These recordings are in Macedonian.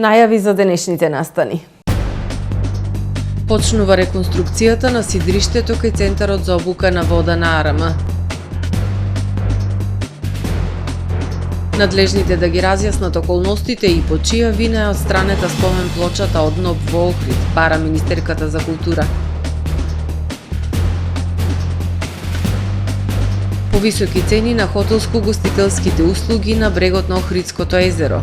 Најави за денешните настани. Почнува реконструкцијата на сидриштето кај Центарот за обука на вода на АРМ. Надлежните да ги разјаснат околностите и по чија вина е отстранета спомен плочата од НОБ во Охрид, бара Министерката за култура. Повисоки цени на хотелско-гостителските услуги на брегот на Охридското езеро.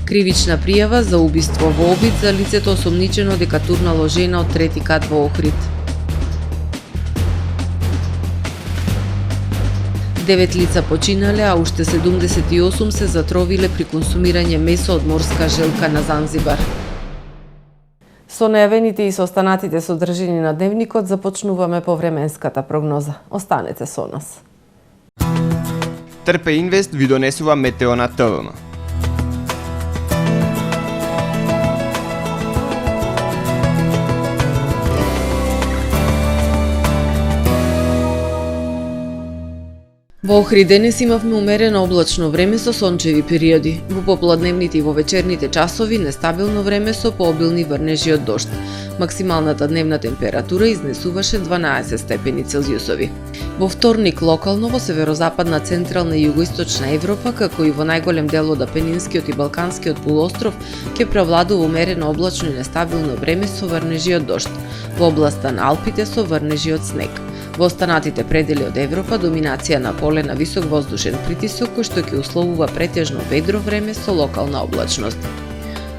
Кривична пријава за убиство во обид за лицето осомничено дека турнало жена од трети кат во Охрид. 9 лица починале, а уште 78 се затровиле при консумирање месо од морска желка на Занзибар. Со најавените и со останатите содржини на дневникот започнуваме по временската прогноза. Останете со нас. Трпе Инвест ви донесува метео на ТВМ. Во Охрид денес имавме умерено облачно време со сончеви периоди. Во попладневните и во вечерните часови нестабилно време со пообилни врнежи од дожд. Максималната дневна температура изнесуваше 12 степени Целзиусови. Во вторник локално во северозападна, централна и југоисточна Европа, како и во најголем дел од Апенинскиот и Балканскиот полуостров, ќе превладува умерено облачно и нестабилно време со врнежи од дожд. Во областа на Алпите со врнежи од снег. Во останатите предели од Европа доминација на поле на висок воздушен притисок кој што ќе условува претежно ведро време со локална облачност.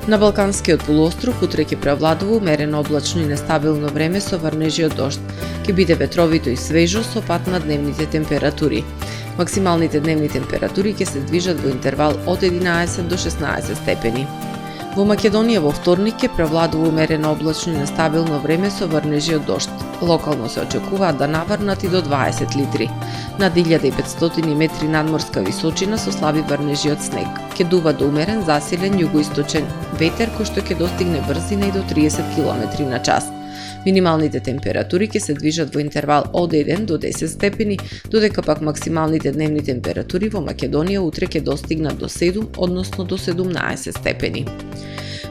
На Балканскиот полуостров утре ќе превладува умерено облачно и нестабилно време со врнежи од дожд. Ќе биде ветровито и свежо со пад на дневните температури. Максималните дневни температури ќе се движат во интервал од 11 до 16 степени. Во Македонија во вторник ќе превладува умерено облачно и нестабилно време со врнежи од дожд. Локално се очекуваат да наврнат и до 20 литри. Над 1500 метри надморска височина со слаби врнежи од снег. Ќе дува до умерен засилен југоисточен ветер кој што ќе достигне брзина и до 30 км на час. Минималните температури ќе се движат во интервал од 1 до 10 степени, додека пак максималните дневни температури во Македонија утре ќе достигнат до 7, односно до 17 степени.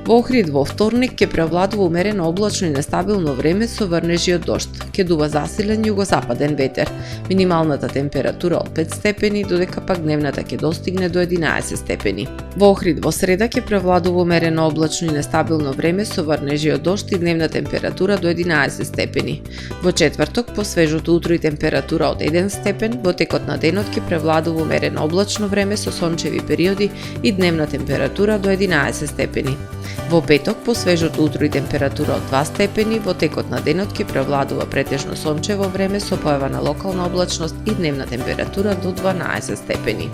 Во Охрид во вторник ќе превладува умерено облачно и нестабилно време со врнежи од дожд. Ќе дува засилен југозападен ветер. Минималната температура од 5 степени, додека пак дневната ќе достигне до 11 степени. Во Охрид во среда ќе превладува умерено облачно и нестабилно време со врнежи од дожд и дневна температура до 11 степени. Во четврток по свежото утро и температура од 1 степен, во текот на денот ќе превладува умерено облачно време со сончеви периоди и дневна температура до 11 степени. Во петок по свежото утро и температура од 2 степени, во текот на денот ќе превладува претежно сончево време со појава на локална облачност и дневна температура до 12 степени.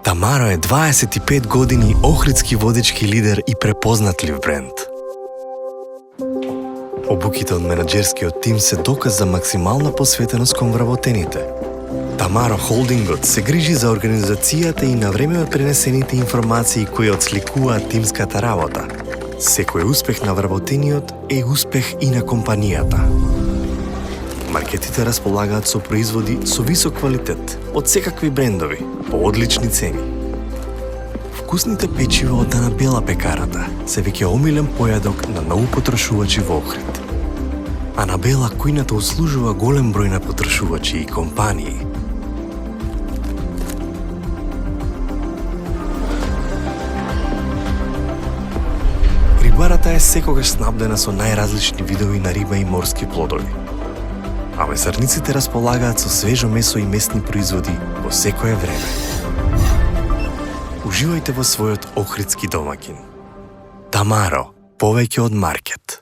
Тамаро е 25 години охридски водечки лидер и препознатлив бренд. Обуките од менаџерскиот тим се доказ за максимална посветеност кон вработените. Тамаро Холдингот се грижи за организацијата и на време пренесените информации кои отсликуваат тимската работа. Секој успех на вработениот е успех и на компанијата. Маркетите располагаат со производи со висок квалитет од секакви брендови по одлични цени. Вкусните печива од Дана Бела пекарата се веќе омилен појадок на многу потрошувачи во Охрид. Анабела кујната услужува голем број на потрошувачи и компании. Рибарата е секогаш снабдена со најразлични видови на риба и морски плодови. А месарниците располагаат со свежо месо и местни производи во секое време. Уживајте во својот охридски домаќин. Тамаро, повеќе од маркет.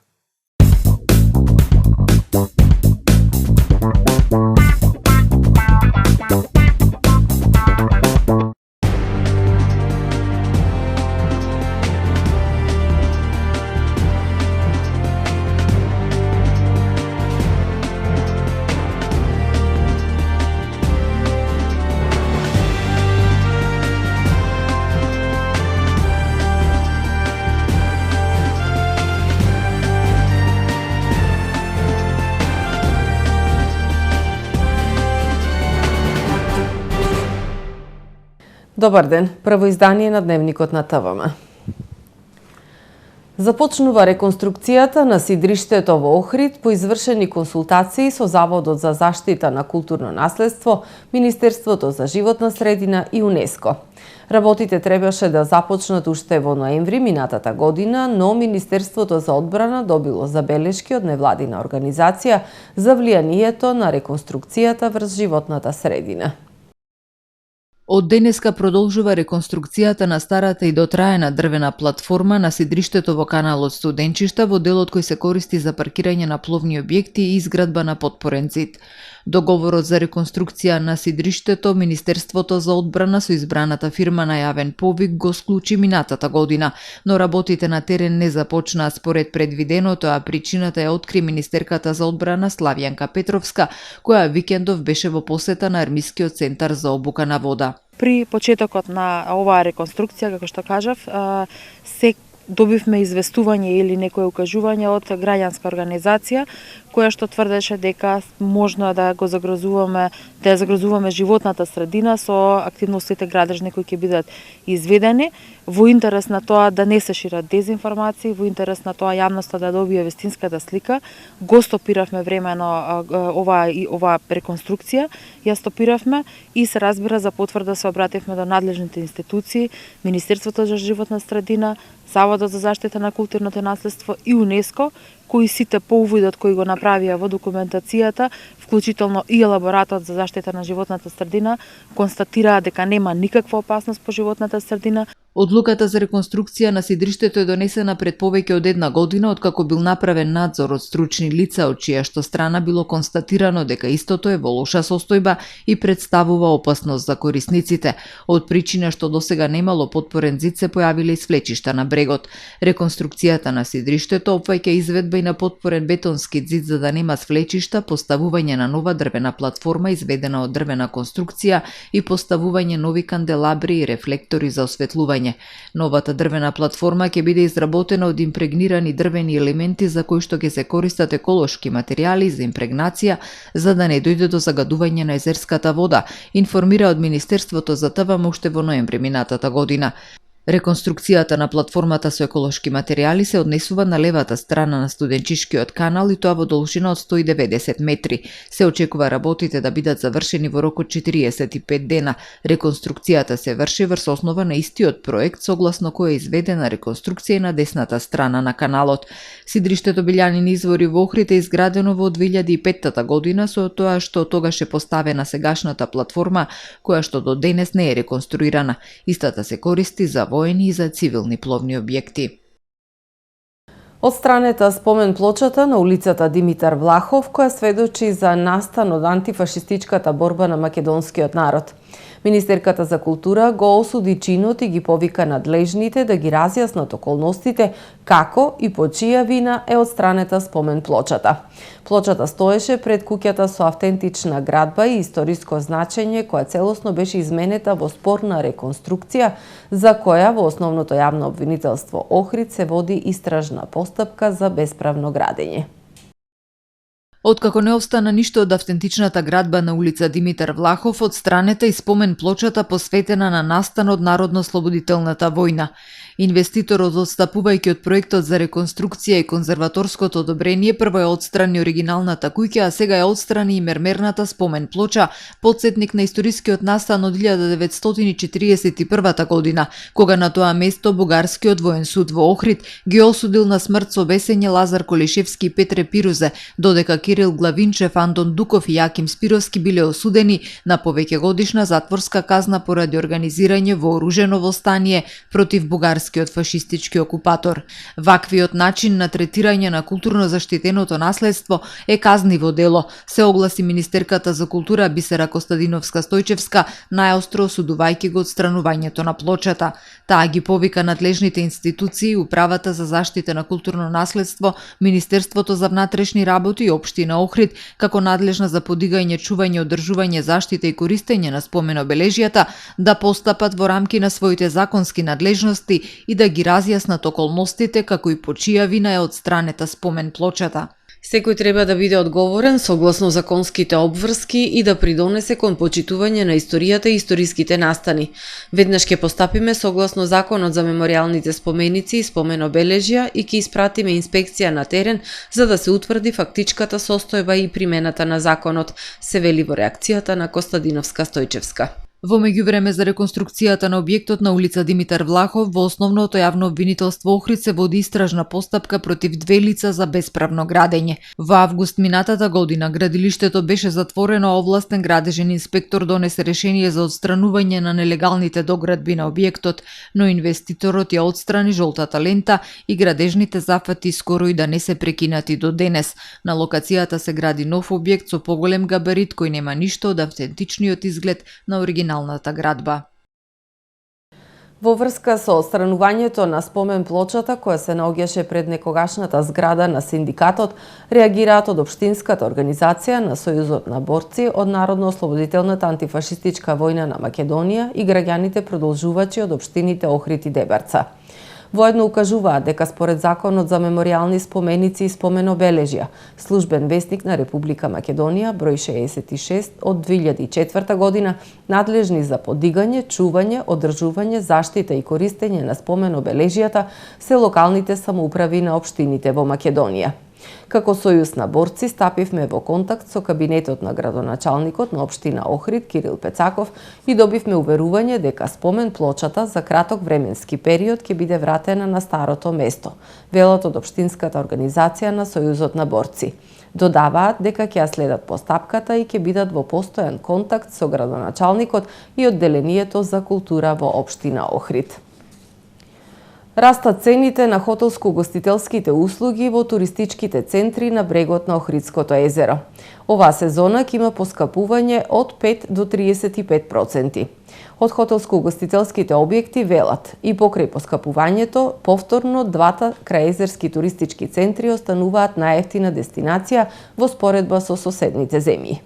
Добар ден, прво издание на Дневникот на ТВМ. Започнува реконструкцијата на сидриштето во Охрид по извршени консултации со Заводот за заштита на културно наследство, Министерството за животна средина и УНЕСКО. Работите требаше да започнат уште во ноември минатата година, но Министерството за одбрана добило забелешки од невладина организација за влијанието на реконструкцијата врз животната средина. Од денеска продолжува реконструкцијата на старата и дотраена дрвена платформа на сидриштето во каналот Студенчишта во делот кој се користи за паркирање на пловни објекти и изградба на подпорен зид. Договорот за реконструкција на сидриштето Министерството за одбрана со избраната фирма на јавен повик го склучи минатата година, но работите на терен не започнаа според предвиденото, а причината ја откри министерката за одбрана Славјанка Петровска, која викендов беше во посета на Армискиот центар за обука на вода. При почетокот на оваа реконструкција, како што кажав, се добивме известување или некое укажување од граѓанска организација која што тврдеше дека можно да ја загрозуваме животната средина со активностите градежни кои ќе бидат изведени во интерес на тоа да не се шират дезинформации, во интерес на тоа јавноста да добие вистинската слика. Го стопиравме времено оваа реконструкција, ја стопиравме и се разбира за потврда се обративме до надлежните институции, Министерството за животна средина, Заводот за заштита на културното наследство и УНЕСКО, кои сите по увидот кои го направија во документацијата, вклучително и елаборатот за заштита на животната средина, констатираа дека нема никаква опасност по животната средина. Одлуката за реконструкција на сидриштето е донесена пред повеќе од една година откако бил направен надзор од стручни лица од чија што страна било констатирано дека истото е во лоша состојба и представува опасност за корисниците. Од причина што досега немало подпорен зид се појавиле и свлечишта на брегот. Реконструкцијата на сидриштето опфаќа изведба и на подпорен бетонски зид за да нема свлечишта, поставување на нова дрвена платформа изведена од дрвена конструкција и поставување нови канделабри и рефлектори за осветлување. Новата дрвена платформа ќе биде изработена од импрегнирани дрвени елементи за кои што ќе се користат еколошки материјали за импрегнација за да не дојде до загадување на езерската вода, информира од Министерството за ТВМ уште во ноември минатата година. Реконструкцијата на платформата со еколошки материјали се однесува на левата страна на Студенчишкиот канал и тоа во должина од 190 метри. Се очекува работите да бидат завршени во рок од 45 дена. Реконструкцијата се врши врз основа на истиот проект, согласно кој е изведена реконструкција на десната страна на каналот. Сидриштето Билјанин извори во Охрид е изградено во 2005 година со тоа што тогаш е поставена сегашната платформа, која што до денес не е реконструирана. Истата се користи за воени и за цивилни пловни објекти. Отстранета спомен плочата на улицата Димитар Влахов, која сведочи за настан од антифашистичката борба на македонскиот народ. Министерката за култура го осуди чинот и ги повика надлежните да ги разјаснат околностите како и по чија вина е отстранета спомен плочата. Плочата стоеше пред куќата со автентична градба и историско значење која целосно беше изменета во спорна реконструкција за која во основното јавно обвинителство Охрид се води истражна постапка за бесправно градење. Откако не остана ништо од автентичната градба на улица Димитар Влахов, отстранета и спомен плочата посветена на настанот Народно-слободителната војна. Инвеститорот, одстапувајќи од проектот за реконструкција и конзерваторското одобрение, прво е отстрани оригиналната куќа, а сега е отстрани и мермерната спомен плоча, потсетник на историскиот настан од 1941 година, кога на тоа место Бугарскиот воен суд во Охрид ги осудил на смрт со бесење Лазар Колишевски и Петре Пирузе, додека Кирил Главинчев, Антон Дуков и Јаким Спировски биле осудени на повеќегодишна затворска казна поради организирање вооружено востание против бугарскиот фашистички окупатор. Ваквиот начин на третирање на културно заштитеното наследство е казниво дело, се огласи министерката за култура Бисера Костадиновска Стојчевска, најостро осудувајќи го отстранувањето на плочата. Таа ги повика надлежните институции, Управата за заштита на културно наследство, Министерството за внатрешни работи и Општина Охрид, како надлежна за подигање, чување, одржување, заштита и користење на спомен обележјата, да постапат во рамки на своите законски надлежности и да ги разјаснат околностите како и по чија вина е отстранета спомен плочата. Секој треба да биде одговорен согласно законските обврски и да придонесе кон почитување на историјата и историските настани. Веднаш ќе постапиме согласно Законот за меморијалните споменици и споменобележја и ќе испратиме инспекција на терен за да се утврди фактичката состојба и примената на законот, се вели во реакцијата на Костадиновска Стојчевска. Во меѓувреме за реконструкцијата на објектот на улица Димитар Влахов во основното јавно обвинителство Охрид се води истражна постапка против 2 лица за бесправно градење. Во август минатата година градилиштето беше затворено, а овластен градежен инспектор донесе решение за отстранување на нелегалните доградби на објектот, но инвеститорот ја отстрани жолтата лента и градежните зафати скоро и да не се прекинати до денес. На локацијата се гради нов објект со поголем габарит кој нема ништо од автентичниот изглед на оригиналната градба. Во врска со отстранувањето на спомен плочата која се наоѓаше пред некогашната зграда на синдикатот, реагираат од Општинската организација на Сојузот на борци од Народно-ослободителната антифашистичка војна на Македонија и граѓаните продолжувачи од општините Охрид и Дебарца. Воедно укажуваат дека според Законот за меморијални споменици и споменобележја, службен весник на Република Македонија, број 66 од 2004 година, надлежни за подигање, чување, одржување, заштита и користење на споменобележјата се локалните самоуправи на општините во Македонија. Како Сојуз на борци стапивме во контакт со кабинетот на градоначалникот на општина Охрид Кирил Пецаков и добивме уверување дека спомен плочата за краток временски период ќе биде вратена на старото место, велат од Општинската организација на Сојузот на борци. Додаваат дека ќе ја следат постапката и ќе бидат во постојан контакт со градоначалникот и одделението за култура во општина Охрид. Растат цените на хотелско-угостителските услуги во туристичките центри на брегот на Охридското езеро. Оваа сезона ќе има поскапување од 5 до 35%. Од хотелско-угостителските објекти велат и покрај поскапувањето, повторно двата крајезерски туристички центри остануваат најевтина дестинација во споредба со соседните земји.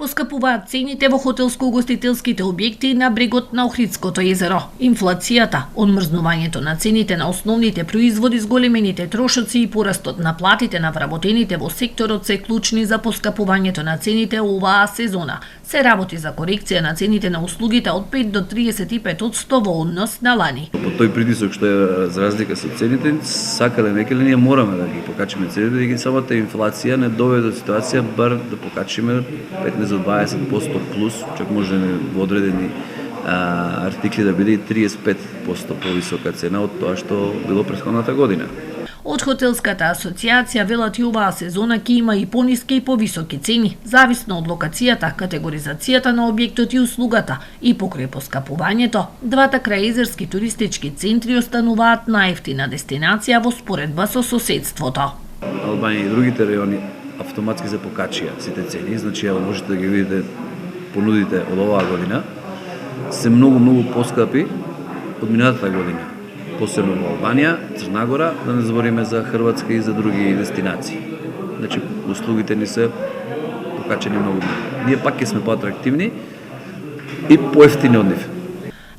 Поскапуваат цените во хотелско-угостителските објекти на брегот на Охридското езеро. Инфлацијата, одмрзнувањето на цените на основните производи, зголемените трошоци и порастот на платите на вработените во секторот се клучни за поскапувањето на цените оваа сезона. Се работи за корекција на цените на услугите од 5 до 35% во однос на лани. По тој притисок што е за разлика со цените, сакале некеле ние мораме да ги покачиме цените, дека самата инфлација не доведе до ситуација бар да покачиме 15 до 20% плюс, чак може во одредени артикли да биде и 35% повисока цена од тоа што било претходната година. Од Хотелската асоциација велат и оваа сезона ќе има и пониски и повисоки цени, зависно од локацијата, категоризацијата на објектот и услугата, и покрај поскапувањето, двата крајезерски туристички центри остануваат најевтина дестинација во споредба со соседството. Албанија и другите рајони автоматски се покачија сите цени, значи ја можете да ги видите понудите од оваа година се многу поскапи од минатата година. Посебно во Албанија, Црна Гора, да не збориме за Хрватска и за други дестинации. Значи, услугите ни се покачени многу. Ние пак ќе сме поатрактивни и поевтини од нив.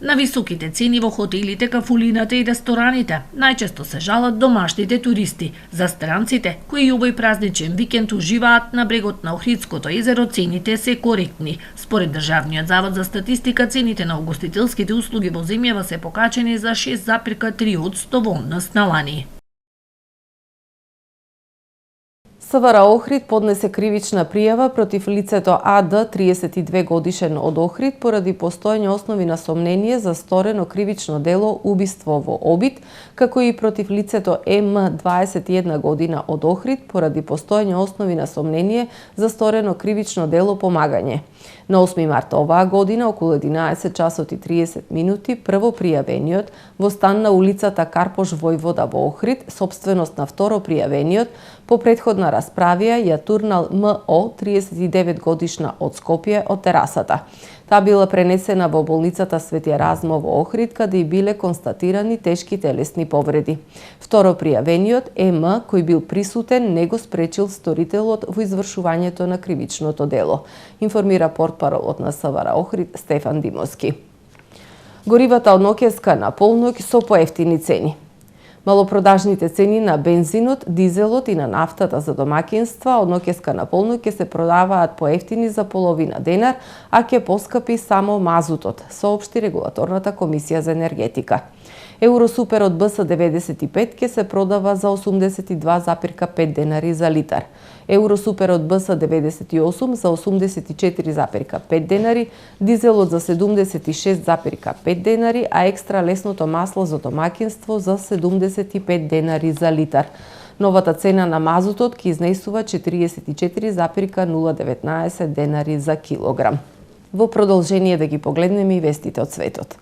На високите цени во хотелите, кафулината и рестораните најчесто се жалат домашните туристи. За странците, кои овој празничен викенд уживаат на брегот на Охридското езеро, цените се коректни. Според Државниот завод за статистика, цените на угостителските услуги во земјава се покачени за 6,3% во однос на лани. СВР Охрид поднесе кривична пријава против лицето АД, 32 годишен од Охрид, поради постоење основи на сомнение за сторено кривично дело убиство во обид, како и против лицето ММ, 21 година од Охрид, поради постоење основи на сомнение за сторено кривично дело помагање. На 8 март оваа година, околу 11 часот и 30 минути, прво пријавениот во стан на улицата Карпош Војвода во Охрид, собственост на второ пријавениот, по претходна расправија ја турнал МО, 39 годишна од Скопје, од терасата. Таа била пренесена во болницата Свети Еразмо во Охрид, каде и биле констатирани тешки телесни повреди. Второ пријавениот ММ, кој бил присутен, не го спречил сторителот во извршувањето на кривичното дело, информира портпаролот на СВР Охрид Стефан Димовски. Горивата од Ноќеска на полноќ со поевтини цени. Малопродажните цени на бензинот, дизелот и на нафтата за домаќинства од ноќеска на полнок ќе се продаваат поевтини за половина денар, а ќе поскапи само мазутот, соопшти Регулаторната комисија за енергетика. Евросуперот БС95 ќе се продава за 82,5 денари за литар. Евросуперот БС98 за 84,5 денари, дизелот за 76,5 денари, а екстра лесното масло за домаќинство за 75 денари за литар. Новата цена на мазутот ќе изнесува 44,019 денари за килограм. Во продолжение да ги погледнеме и вестите од светот.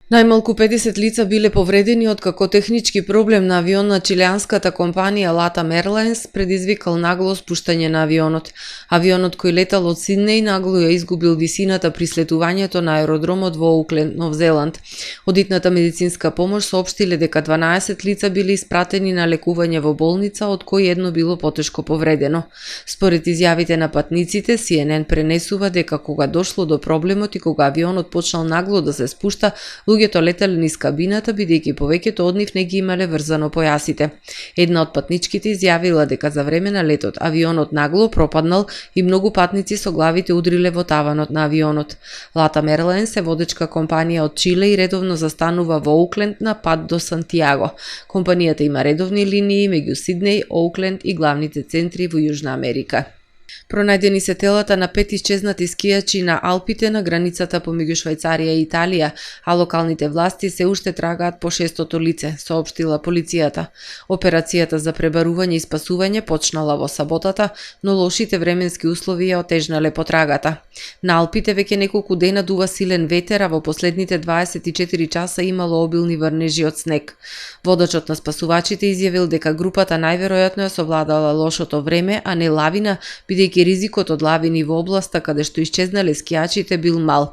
Најмалку 50 лица биле повредени откако технички проблем на авион на чилијанската компанија LATAM Airlines предизвикал нагло спуштање на авионот. Авионот кој летал од Сиднеј нагло ја изгубил висината при слетувањето на аеродромот во Оукленд, Нов Зеланд. Одитната медицинска помош соопштиле дека 12 лица биле испратени на лекување во болница, од кои едно било потешко повредено. Според изјавите на патниците, CNN пренесува дека кога дошло до проблемот и кога авионот почнал нагло да се спушта, луѓето летале низ кабината, бидејќи повеќето од нив не ги имале врзано појасите. Една од патничките изјавила дека за време на летот авионот нагло пропаднал и многу патници со главите удриле во таванот на авионот. LATAM Airlines е водечка компанија од Чиле и редовно застанува во Оукленд на пат до Сантијаго. Компанијата има редовни линии меѓу Сиднеј, Оукленд и главните центри во Јужна Америка. Пронајдени се телата на 5 исчезнати скијачи на Алпите на границата помеѓу Швајцарија и Италија, а локалните власти се уште трагаат по шестото лице, соопштила полицијата. Операцијата за пребарување и спасување почнала во саботата, но лошите временски услови ја отежнале потрагата. На Алпите веќе неколку дена дува силен ветер, а во последните 24 часа имало обилни врнежи од снег. Водачот на спасувачите изјавил дека групата најверојатно ја совладала лошото време, а не лавина, бидејќи ризикот од лавини во областа каде што исчезнале скијачите бил мал.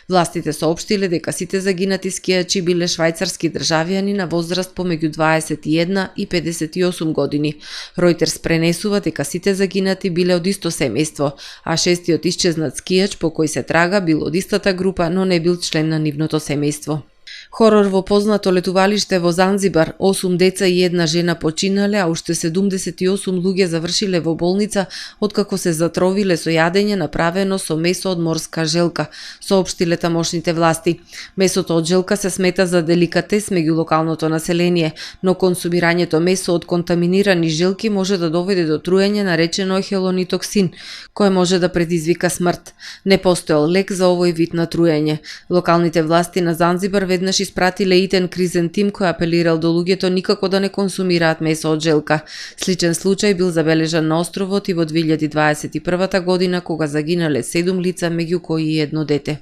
Властите соопштиле дека сите загинати скијачи биле швајцарски државјани на возраст помеѓу 21 и 58 години. Ројтерс пренесува дека сите загинати биле од исто семејство, а шестиот исчезнат скијач по кој се трага бил од истата група, но не бил член на нивното семејство. Хорор во познато летувалиште во Занзибар, 8 деца и една жена починале, а уште 78 луѓе завршиле во болница откако се затровиле со јадење направено со месо од морска желка, соопштиле тамошните власти. Месото од желка се смета за деликатес меѓу локалното население, но консумирањето месо од контаминирани желки може да доведе до труење наречено хелонитоксин, кој може да предизвика смрт. Не постоел лек за овој вид на труење. Локалните власти на Занзибар веднаш испратиле итен кризен тим кој апелирал до луѓето никако да не консумираат месо од желка. Сличен случај бил забележан на островот и во 2021 година кога загинале 7 лица меѓу кои и едно дете.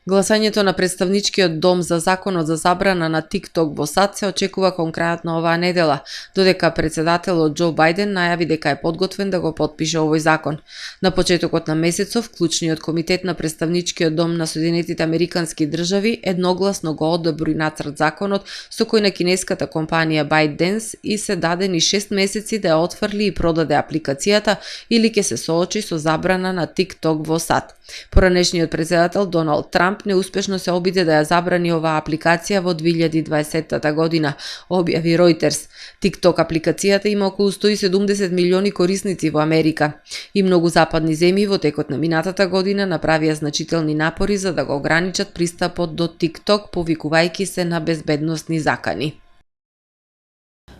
Гласањето на представничкиот дом за законот за забрана на TikTok во САД се очекува кон крајот на оваа недела, додека председателот Џо Бајден најави дека е подготвен да го потпише овој закон. На почетокот на месецов, клучниот комитет на представничкиот дом на Соединетите Американски држави едногласно го одобри нацрт законот со кој на кинеската компанија ByteDance и се дадени 6 месеци да ја отфрли и продаде апликацијата или ќе се соочи со забрана на TikTok во САД. Поранешниот председател Доналд Трамп неуспешно се обиде да ја забрани оваа апликација во 2020 година, објави Reuters. TikTok апликацијата има околу 170 милиони корисници во Америка и многу западни земји во текот на минатата година направија значителни напори за да го ограничат пристапот до TikTok, повикувајќи се на безбедносни закани.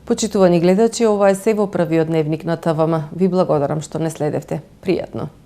Почитувани гледачи, ова е се во првиот дневник на ТВМ. Ви благодарам што не следевте. Пријатно.